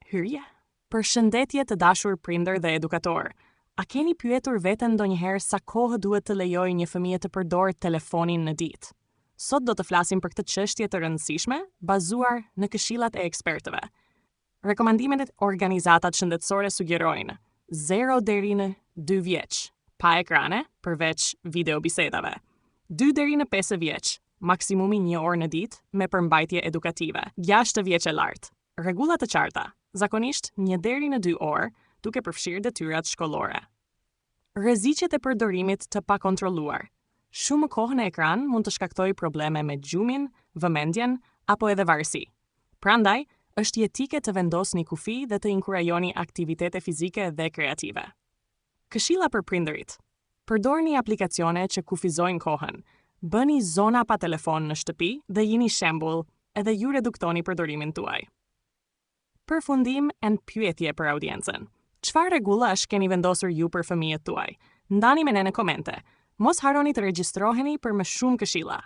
Hyrje. Përshëndetje të dashur prindër dhe edukator. A keni pyetur veten ndonjëherë sa kohë duhet të lejojë një fëmijë të përdorë telefonin në ditë? Sot do të flasim për këtë çështje të rëndësishme, bazuar në këshillat e ekspertëve. Rekomandimet e organizatat shëndetësore sugjerojnë 0 deri në 2 vjeç, pa ekrane, përveç videobisedave. 2 deri në 5 vjeç, maksimumi 1 orë në ditë me përmbajtje edukative. 6 vjeç e lartë, rregulla të qarta, zakonisht 1 deri në 2 orë, duke përfshirë detyrat shkollore. Rreziqet e përdorimit të pakontrolluar. Shumë kohë në ekran mund të shkaktojë probleme me gjumin, vëmendjen apo edhe varësi. Prandaj, është jetike të vendosni kufi dhe të inkurajoni aktivitete fizike dhe kreative. Këshilla për prindërit. Përdorni aplikacione që kufizojnë kohën. Bëni zona pa telefon në shtëpi dhe jini shembull, edhe ju reduktoni përdorimin tuaj. Përfundim e pyetje për audiencën. Çfarë rregullash keni vendosur ju për fëmijët tuaj? Ndani me ne në komente. Mos harroni të regjistroheni për më shumë këshilla.